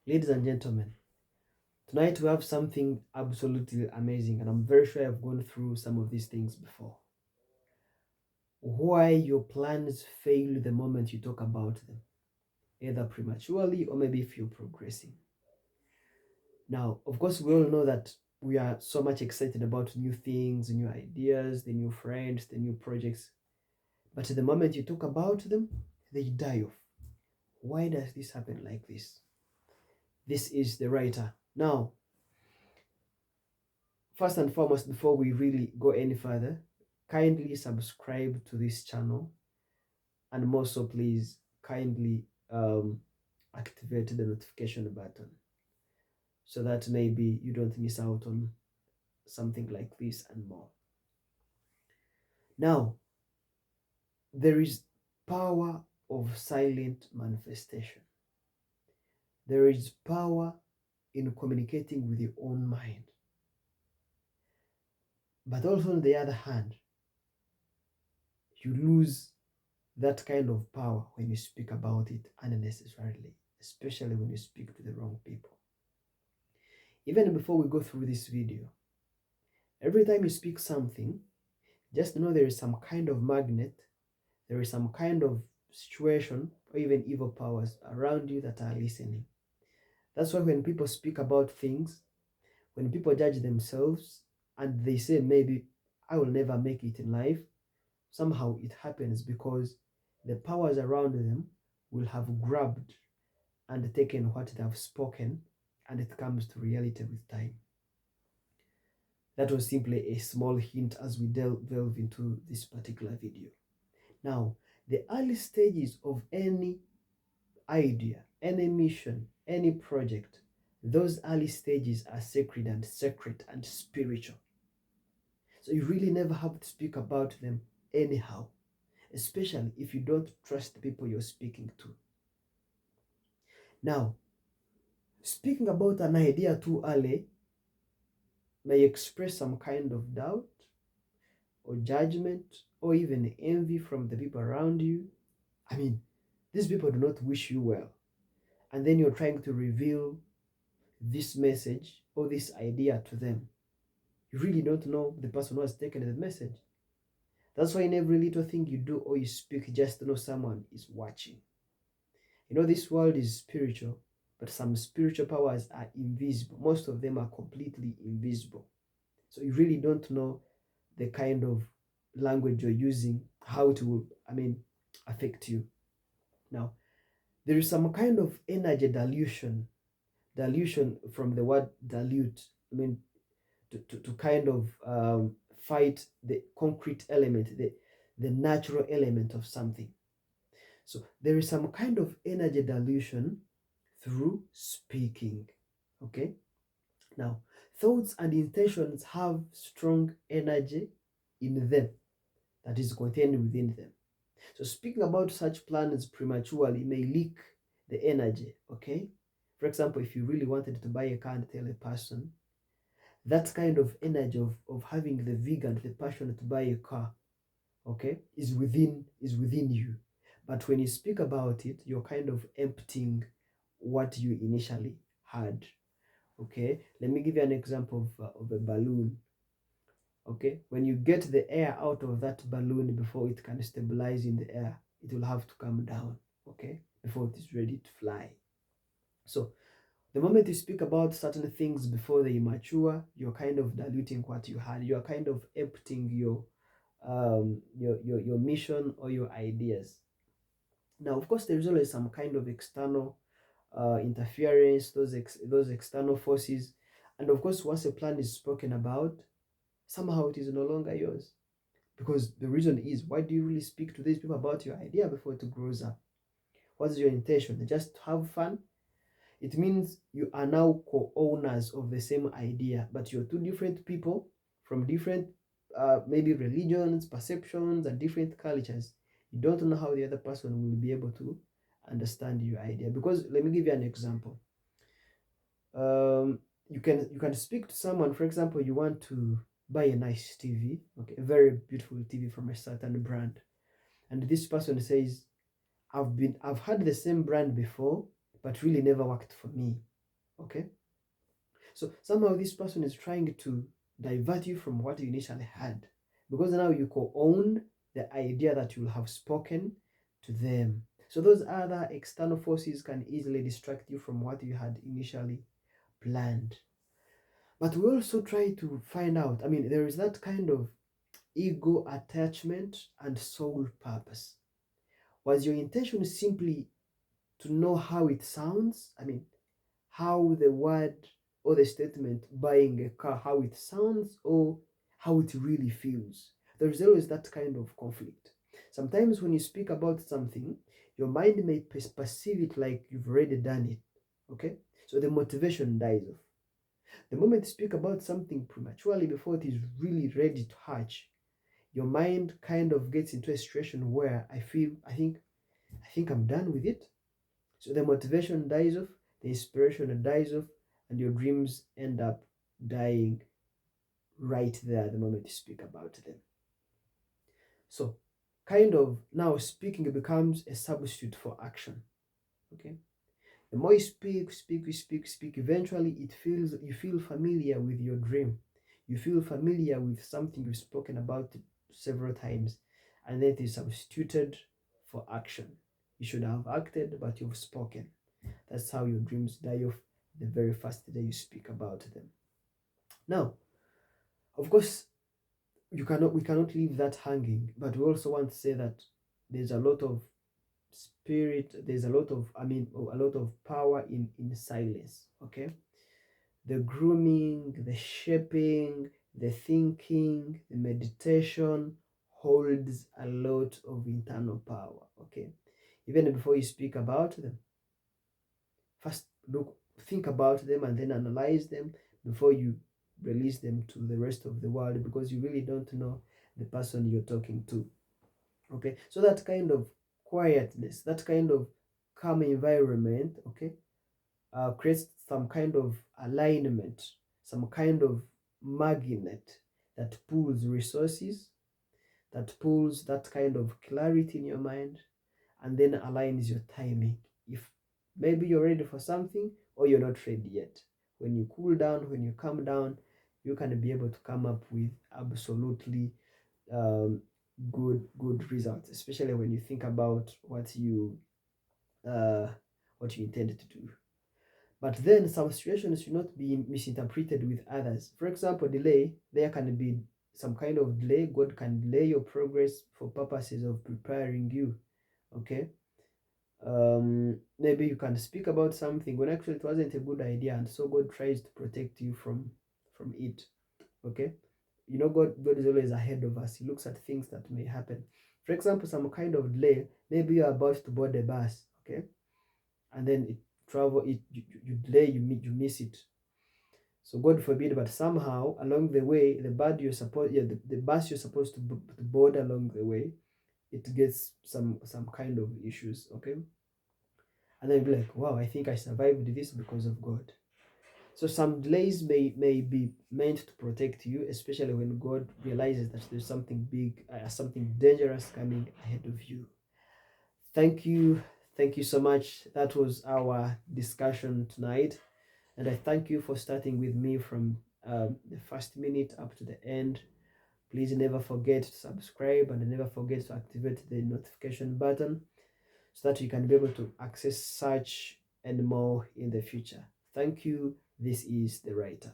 Ladies and gentlemen, tonight we have something absolutely amazing, and I'm very sure I've gone through some of these things before. Why your plans fail the moment you talk about them, either prematurely or maybe if you're progressing. Now, of course, we all know that we are so much excited about new things, new ideas, the new friends, the new projects, but the moment you talk about them, they die off. Why does this happen like this? This is the writer. Now, first and foremost, before we really go any further, kindly subscribe to this channel, and more so, please kindly activate the notification button so that maybe you don't miss out on something like this and more. Now, there is power of silent manifestation. There is power in communicating with your own mind. But also, on the other hand, you lose that kind of power when you speak about it unnecessarily, especially when you speak to the wrong people. Even before we go through this video, every time you speak something, just know there is some kind of magnet, there is some kind of situation, or even evil powers around you that are listening. That's why when people speak about things, when people judge themselves and they say, maybe I will never make it in life, somehow it happens because the powers around them will have grabbed and taken what they have spoken, and it comes to reality with time. That was simply a small hint as we delve into this particular video. Now, the early stages of any idea, any mission, any project, those early stages are sacred and spiritual. So you really never have to speak about them anyhow, especially if you don't trust the people you're speaking to. Now, speaking about an idea too early may express some kind of doubt or judgment or even envy from the people around you. I mean, these people do not wish you well. And then you're trying to reveal this message or this idea to them. You really don't know the person who has taken the message. That's why in every little thing you do or you speak, just know someone is watching. You know, this world is spiritual, but some spiritual powers are invisible. Most of them are completely invisible. So you really don't know the kind of language you're using, how it will, affect you. Now, there is some kind of energy dilution from the word dilute. To kind of fight the concrete element, the natural element of something. So there is some kind of energy dilution through speaking. Okay? Now, thoughts and intentions have strong energy in them that is contained within them. So speaking about such plans prematurely may leak the energy, okay? For example, if you really wanted to buy a car and tell a person, that kind of energy of having the vigor and the passion to buy a car, okay, is within you. But when you speak about it, you're kind of emptying what you initially had. Okay, let me give you an example of a balloon. Okay, when you get the air out of that balloon before it can stabilize in the air, it will have to come down, okay, before it is ready to fly. So the moment you speak about certain things before they mature, you're kind of diluting what you had. You're kind of emptying your mission or your ideas. Now, of course, there is always some kind of external interference, those external forces, and of course, once a plan is spoken about, somehow it is no longer yours. Because the reason is, why do you really speak to these people about your idea before it grows up? What is your intention? Just to have fun? It means you are now co-owners of the same idea, but you're two different people from different maybe religions, perceptions, and different cultures. You don't know how the other person will be able to understand your idea. Because let me give you an example. You can speak to someone. For example, you want to buy a nice TV, okay, a very beautiful TV from a certain brand, and this person says, I've had the same brand before, but really never worked for me. Okay, so somehow this person is trying to divert you from what you initially had, because now you co-own the idea that you'll have spoken to them. So those other external forces can easily distract you from what you had initially planned. But we also try to find out, I mean, there is that kind of ego attachment and soul purpose. Was your intention simply to know how it sounds? I mean, how the word or the statement buying a car, how it sounds, or how it really feels? There is always that kind of conflict. Sometimes when you speak about something, your mind may perceive it like you've already done it. Okay? So the motivation dies off. The moment you speak about something prematurely before it is really ready to hatch, your mind kind of gets into a situation where I think I'm done with it. So the motivation dies off, the inspiration dies off, and your dreams end up dying right there the moment you speak about them. So kind of now speaking becomes a substitute for action. Okay. The more you speak, eventually you feel familiar with your dream. You feel familiar with something you've spoken about several times, and then it is substituted for action. You should have acted, but you've spoken. That's how your dreams die off the very first day you speak about them. Now, of course, we cannot leave that hanging, but we also want to say that there's a lot of spirit, there's a lot of a lot of power in silence. Okay, the grooming, the shaping, the thinking, the meditation holds a lot of internal power. Okay, even before you speak about them, first think about them and then analyze them before you release them to the rest of the world, because you really don't know the person you're talking to. Okay, so that kind of quietness, that kind of calm environment, okay, creates some kind of alignment, some kind of magnet that pulls resources, that pulls that kind of clarity in your mind, and then aligns your timing. If maybe you're ready for something or you're not ready yet, when you cool down, when you calm down, you can be able to come up with absolutely um, good results, especially when you think about uh, what you intended to do. But then some situations should not be misinterpreted with others. For example, delay, there can be some kind of delay. God can delay your progress for purposes of preparing you. Okay. Maybe you can speak about something when actually it wasn't a good idea, and so God tries to protect you from it. Okay. You know, God is always ahead of us. He looks at things that may happen. For example, some kind of delay, maybe you're about to board a bus, okay, and then you delay, you miss it. So God forbid, but somehow along the way, the bus you're supposed to board along the way, it gets some kind of issues, okay, and then you'll be like, wow, I think I survived this because of God. So some delays may be meant to protect you, especially when God realizes that there's something big, something dangerous coming ahead of you. Thank you. Thank you so much. That was our discussion tonight. And I thank you for starting with me from the first minute up to the end. Please never forget to subscribe and never forget to activate the notification button so that you can be able to access such and more in the future. Thank you. This is The Writer.